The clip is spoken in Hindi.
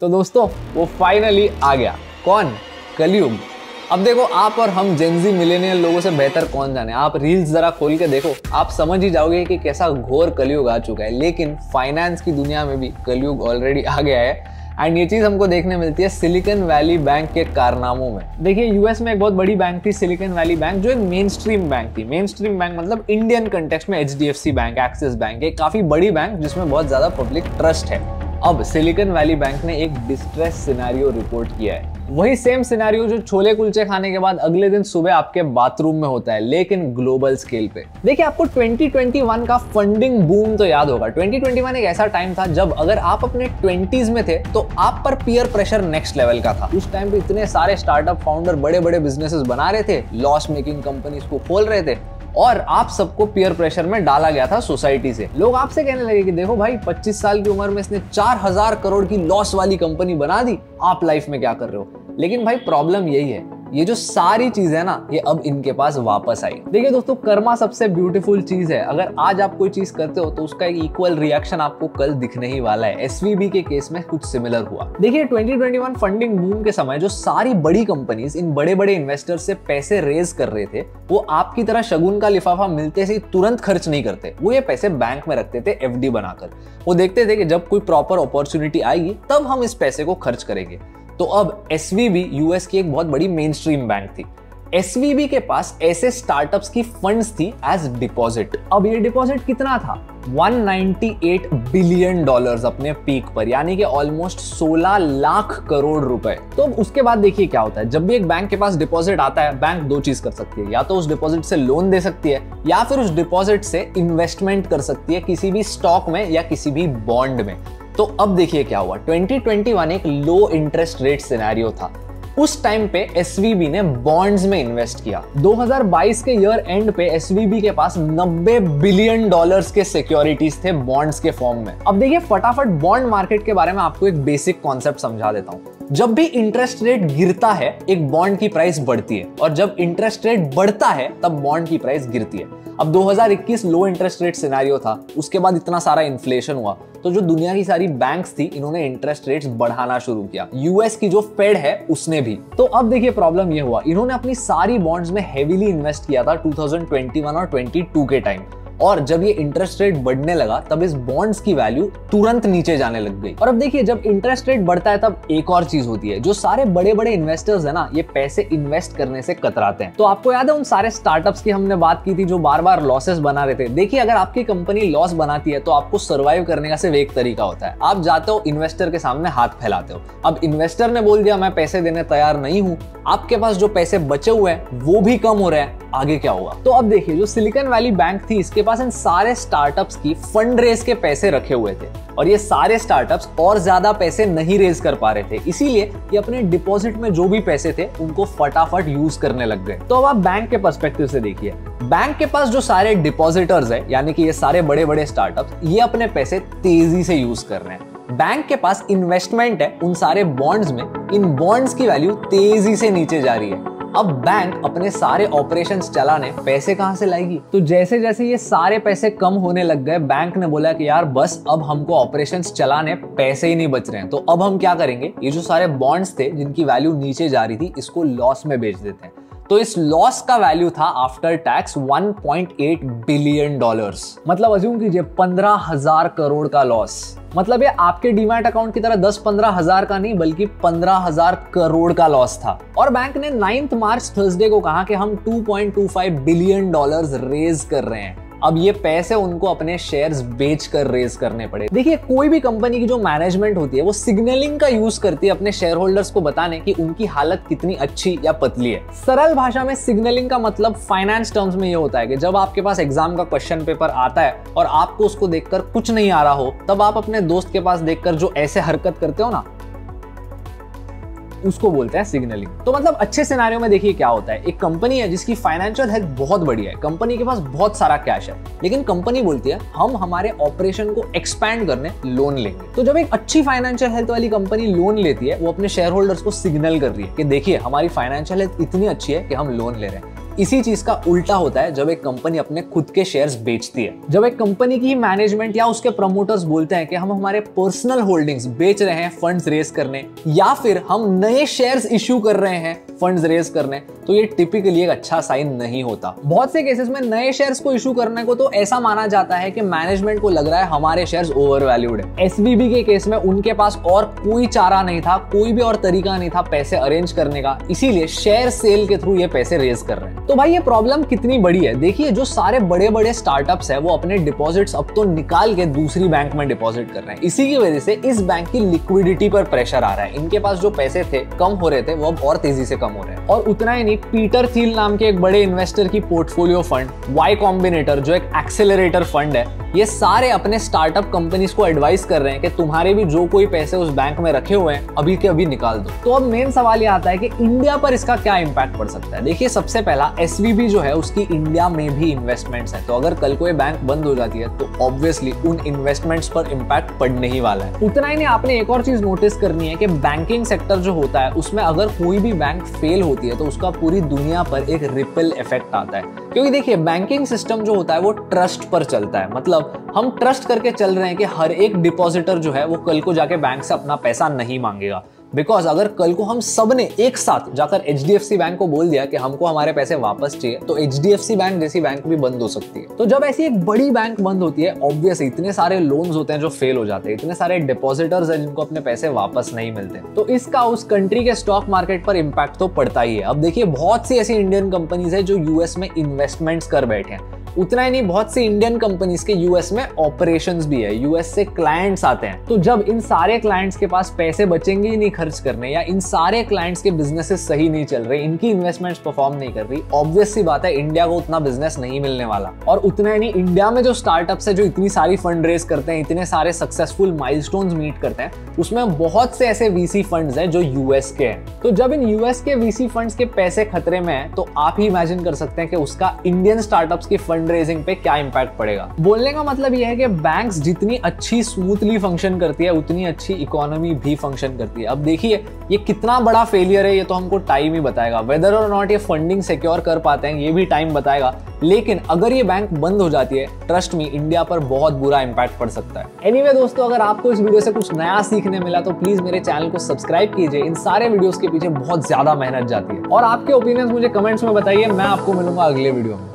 तो दोस्तों वो फाइनली आ गया। कौन? कलयुग। अब देखो, आप और हम जेनजी मिलेनियल लोगों से बेहतर कौन जाने। आप रील्स जरा खोल के देखो, आप समझ ही जाओगे कि कैसा घोर कलयुग आ चुका है। लेकिन फाइनेंस की दुनिया में भी कलयुग ऑलरेडी आ गया है एंड ये चीज हमको देखने मिलती है सिलिकॉन वैली बैंक के कारनामों में। देखिए, यूएस में एक बहुत बड़ी बैंक थी सिलिकॉन वैली बैंक, जो एक मेन स्ट्रीम बैंक थी। मेन स्ट्रीम बैंक मतलब इंडियन कंटेक्स्ट में एचडीएफसी बैंक, एक्सिस बैंक, एक काफी बड़ी बैंक जिसमें बहुत ज्यादा पब्लिक ट्रस्ट है। अब सिलिकॉन वैली बैंक ने एक डिस्ट्रेस सिनेरियो रिपोर्ट किया है। वही सेम सिनेरियो जो छोले कुलचे खाने के बाद अगले दिन सुबह आपके बाथरूम में होता है, लेकिन ग्लोबल स्केल पे। देखिए, आपको 2021 का फंडिंग बूम तो याद होगा। 2021 एक ऐसा टाइम था जब अगर आप अपने 20s में थे तो आप पर पीयर प्रेशर नेक्स्ट लेवल का था। उस टाइम पे इतने सारे स्टार्टअप फाउंडर बड़े बड़े बिजनेसेस बना रहे थे, लॉस मेकिंग कंपनीज को खोल रहे थे और आप सबको पीयर प्रेशर में डाला गया था सोसाइटी से। लोग आपसे कहने लगे कि देखो भाई, 25 साल की उम्र में इसने 4000 करोड़ की लॉस वाली कंपनी बना दी, आप लाइफ में क्या कर रहे हो। लेकिन भाई प्रॉब्लम यही है, ये जो सारी चीज है ना, ये अब इनके पास वापस आई। देखिए दोस्तों, कर्मा सबसे ब्यूटीफुल चीज है। अगर आज आप कोई चीज करते हो तो उसका एक इक्वल रिएक्शन आपको कल दिखने ही वाला है। एसवीबी के केस में कुछ सिमिलर हुआ। देखिए, 2021 फंडिंग बूम के समय जो सारी बड़ी कंपनीज इन बड़े बड़े इन्वेस्टर्स से पैसे रेज कर रहे थे, वो आपकी तरह शगुन का लिफाफा मिलते से तुरंत खर्च नहीं करते। वो ये पैसे बैंक में रखते थे एफडी बनाकर। वो देखते थे कि जब कोई प्रॉपर अपॉर्चुनिटी आएगी तब हम इस पैसे को खर्च करेंगे। तो अब एसवीबी यूएस की एक बहुत बड़ी मेन स्ट्रीम बैंक थी। एसवीबी के पास ऐसे स्टार्टअप्स की फंड्स थी एज डिपॉजिट। अब ये डिपॉजिट कितना था? 198 बिलियन डॉलर्स अपने पीक पर, यानी कि ऑलमोस्ट 16 लाख करोड़ रुपए। तो उसके बाद देखिए क्या होता है। जब भी एक बैंक के पास डिपॉजिट आता है, बैंक दो चीज कर सकती है, या तो उस डिपॉजिट से लोन दे सकती है या फिर उस डिपॉजिट से इन्वेस्टमेंट कर सकती है किसी भी स्टॉक में या किसी भी बॉन्ड में। तो अब देखिए क्या हुआ। 2021 एक लो इंटरेस्ट रेट सिनेरियो था। उस टाइम पे एसवीबी ने बॉन्ड्स में इन्वेस्ट किया। 2022 के ईयर एंड पे एसवीबी के पास 90 बिलियन डॉलर्स के सिक्योरिटीज थे बॉन्ड्स के फॉर्म में। अब देखिए, फटाफट बॉन्ड मार्केट के बारे में आपको एक बेसिक कॉन्सेप्ट समझा देता हूं। जब भी इंटरेस्ट रेट गिरता है, एक बॉन्ड की प्राइस बढ़ती है, और जब इंटरेस्ट रेट बढ़ता है तब बॉन्ड की प्राइस गिरती है। अब 2021 लो इंटरेस्ट रेट सिनेरियो था, उसके बाद इतना सारा इन्फ्लेशन हुआ, तो जो दुनिया की सारी बैंक्स थी, इन्होंने इंटरेस्ट रेट्स बढ़ाना शुरू किया। यूएस की जो फेड है उसने भी। तो अब देखिए प्रॉब्लम ये हुआ, इन्होंने अपनी सारी बॉन्ड्स में हेवीली इन्वेस्ट किया था 2021 और 22 के टाइम, और जब ये इंटरेस्ट रेट बढ़ने लगा तब इस बॉन्ड्स की वैल्यू तुरंत नीचे जाने लग गई। और अब देखिए, जब इंटरेस्ट रेट बढ़ता है तब एक और चीज होती है, जो सारे बड़े बड़े इन्वेस्टर्स है ना, ये पैसे इन्वेस्ट करने से कतराते हैं। तो आपको याद है उन सारे स्टार्टअप्स की हमने बात की थी जो बार बार लॉसेस बना रहे थे। देखिए, अगर आपकी कंपनी लॉस बनाती है तो आपको सर्वाइव करने का सिर्फ एक तरीका होता है, आप जाते हो इन्वेस्टर के सामने हाथ फैलाते हो। अब इन्वेस्टर ने बोल दिया मैं पैसे देने तैयार नहीं हूं, आपके पास जो पैसे बचे हुए हैं वो भी कम हो रहे हैं, आगे क्या होगा। तो अब देखिए, जो सिलिकॉन वैली बैंक थी, इसके पास इन सारे स्टार्टअप्स की फंड रेज के पैसे रखे हुए थे, और ये सारे स्टार्टअप्स और ज्यादा पैसे नहीं रेज कर पा रहे थे, इसीलिए ये अपने डिपॉजिट में जो भी पैसे थे उनको फटाफट यूज करने लग गए। तो अब आप बैंक के पर्सपेक्टिव से देखिए, बैंक के पास जो सारे डिपॉजिटर्स है, यानी कि ये सारे बड़े बड़े स्टार्टअप्स, ये अपने पैसे तेजी से यूज कर रहे हैं। बैंक के पास इन्वेस्टमेंट है उन सारे बॉन्ड्स में, इन बॉन्ड्स की वैल्यू तेजी से नीचे जा रही है। अब बैंक अपने सारे ऑपरेशंस चलाने पैसे कहां से लाएगी? तो जैसे जैसे ये सारे पैसे कम होने लग गए, बैंक ने बोला कि यार बस, अब हमको ऑपरेशंस चलाने पैसे ही नहीं बच रहे हैं, तो अब हम क्या करेंगे, ये जो सारे बॉन्ड्स थे जिनकी वैल्यू नीचे जा रही थी, इसको लॉस में बेच देते हैं। तो इस लॉस का वैल्यू था आफ्टर टैक्स 1.8 बिलियन डॉलर्स। मतलब अज्यूम कीजिए 15,000 करोड़ का लॉस। मतलब ये आपके डीमैट अकाउंट की तरह 10-15 हजार का नहीं, बल्कि 15,000 करोड़ का लॉस था। और बैंक ने 9 मार्च थर्सडे को कहा कि हम 2.25 बिलियन डॉलर्स रेज कर रहे हैं। अब ये पैसे उनको अपने शेयर्स बेचकर रेज करने पड़े। देखिए, कोई भी कंपनी की जो मैनेजमेंट होती है वो सिग्नलिंग का यूज करती है अपने शेयर होल्डर्स को बताने कि उनकी हालत कितनी अच्छी या पतली है। सरल भाषा में सिग्नलिंग का मतलब फाइनेंस टर्म्स में ये होता है कि जब आपके पास एग्जाम का क्वेश्चन पेपर आता है और आपको उसको देखकर कुछ नहीं आ रहा हो, तब आप अपने दोस्त के पास देखकर जो ऐसे हरकत करते हो ना, उसको बोलते हैं सिग्नलिंग। तो मतलब अच्छे सिनेरियो में देखिए क्या होता है, एक कंपनी है जिसकी फाइनेंशियल हेल्थ बहुत बढ़िया है, कंपनी के पास बहुत सारा कैश है, लेकिन कंपनी बोलती है हम हमारे ऑपरेशन को एक्सपैंड करने लोन लेंगे। तो जब एक अच्छी फाइनेंशियल हेल्थ वाली कंपनी लोन लेती है, वो अपने शेयर होल्डर्स को सिग्नल कर रही है कि देखिए हमारी फाइनेंशियल हेल्थ इतनी अच्छी है कि हम लोन ले रहे हैं। इसी चीज का उल्टा होता है जब एक कंपनी अपने खुद के शेयर्स बेचती है। जब एक कंपनी की मैनेजमेंट या उसके प्रमोटर्स बोलते हैं कि हम हमारे पर्सनल होल्डिंग्स बेच रहे हैं फंड्स रेज करने, या फिर हम नए शेयर्स इश्यू कर रहे हैं फंड्स रेज करने, तो ये टिपिकली एक अच्छा साइन नहीं होता। बहुत से केसेस में नए शेयर्स को इशू करने को तो ऐसा माना जाता है कि मैनेजमेंट को लग रहा है हमारे शेयर्स ओवरवैल्यूड है। एसवीबी के केस में उनके पास और कोई चारा नहीं था, कोई भी और तरीका नहीं था पैसे अरेंज करने का, इसीलिए शेयर सेल के थ्रू ये पैसे रेज कर रहे हैं। तो भाई ये प्रॉब्लम कितनी बड़ी है। देखिए, जो सारे बड़े बड़े स्टार्टअप्स है वो अपने डिपॉजिट्स अब तो निकाल के दूसरी बैंक में डिपॉजिट कर रहे हैं। इसी की वजह से इस बैंक की लिक्विडिटी पर प्रेशर आ रहा है। इनके पास जो पैसे थे कम हो रहे थे, वो अब और तेजी से कम हो रहे हैं। और उतना ही नहीं, पीटर थिल नाम के एक बड़े इन्वेस्टर की पोर्टफोलियो फंड वाई कॉम्बिनेटर, जो एक एक्सेलरेटर फंड है, ये सारे अपने स्टार्टअप कंपनीज को एडवाइस कर रहे हैं कि तुम्हारे भी जो कोई पैसे उस बैंक में रखे हुए हैं अभी के अभी निकाल दो। तो अब मेन सवाल ये आता है कि इंडिया पर इसका क्या इंपैक्ट पड़ सकता है। देखिए, सबसे पहला एसवीबी जो है उसकी इंडिया में भी इन्वेस्टमेंट्स है, तो अगर कल को ये बैंक बंद हो जाती है तो ऑब्वियसली उन इन्वेस्टमेंट्स पर इंपैक्ट पड़ने ही वाला है। उतना ही नहीं, आपने एक और चीज नोटिस करनी है कि बैंकिंग सेक्टर जो होता है उसमें अगर कोई भी बैंक फेल होती है तो उसका पूरी दुनिया पर एक रिपल इफेक्ट आता है। क्योंकि देखिए, बैंकिंग सिस्टम जो होता है वो ट्रस्ट पर चलता है। मतलब हम ट्रस्ट करके चल रहे हैं कि हर एक डिपॉजिटर जो है वो कल को जाके बैंक से अपना पैसा नहीं मांगेगा। बिकॉज अगर कल को हम सब ने एक साथ जाकर एचडीएफसी बैंक को बोल दिया कि हमको हमारे पैसे वापस चाहिए, तो एचडीएफसी बैंक जैसी बैंक भी बंद हो सकती है। तो जब ऐसी एक बड़ी बैंक बंद होती है, ऑब्वियसली इतने सारे लोन्स होते हैं जो फेल हो जाते हैं, इतने सारे डिपॉजिटर्स हैं जिनको अपने पैसे वापस नहीं मिलते, तो इसका उस कंट्री के स्टॉक मार्केट पर इंपैक्ट तो पड़ता ही है। अब देखिए, बहुत सी ऐसी इंडियन कंपनीज है जो यूएस में इन्वेस्टमेंट्स कर बैठे हैं। उतना ही नहीं, बहुत सी इंडियन कंपनीज के यूएस में ऑपरेशंस भी है, यूएस से क्लाइंट्स आते हैं। तो जब इन सारे क्लाइंट्स के पास पैसे बचेंगे ही नहीं खर्च करने, या इन सारे क्लाइंट्स के बिजनेसेस सही नहीं चल रहे, इनकी इन्वेस्टमेंट्स परफॉर्म नहीं कर रही, ऑब्वियस सी बात है इंडिया को उतना बिजनेस नहीं मिलने वाला। और उतना ही नहीं, इंडिया में जो स्टार्टअप्स है जो इतनी सारी फंड रेज करते हैं, इतने सारे सक्सेसफुल माइलस्टोन्स मीट करते हैं, उसमें बहुत से ऐसे वीसी फंड्स हैं जो यूएस के हैं। तो जब इन यूएस के वीसी फंड्स के पैसे खतरे में है, तो आप ही इमेजिन कर सकते हैं कि उसका इंडियन स्टार्टअप्स की फंड रेजिंग पे क्या इंपैक्ट पड़ेगा। बोलने का मतलब यह है कि बैंक्स जितनी अच्छी स्मूथली फंक्शन करती है, उतनी अच्छी इकोनॉमी भी फंक्शन करती है। अब देखिए, ये कितना बड़ा फेलियर है ये तो हमको टाइम ही बताएगा। वेदर और नॉट ये फंडिंग सिक्योर कर पाते हैं ये भी टाइम बताएगा, लेकिन अगर ये बैंक बंद हो जाती है, ट्रस्ट मी, इंडिया पर बहुत बुरा इंपैक्ट पड़ सकता है। एनीवे दोस्तों, अगर आपको इस वीडियो से कुछ नया सीखने मिला तो प्लीज मेरे चैनल को सब्सक्राइब कीजिए। इन सारे वीडियोस के पीछे बहुत ज्यादा मेहनत जाती है। और आपके ओपिनियंस मुझे कमेंट्स में बताइए। मैं आपको मिलूंगा अगले वीडियो में।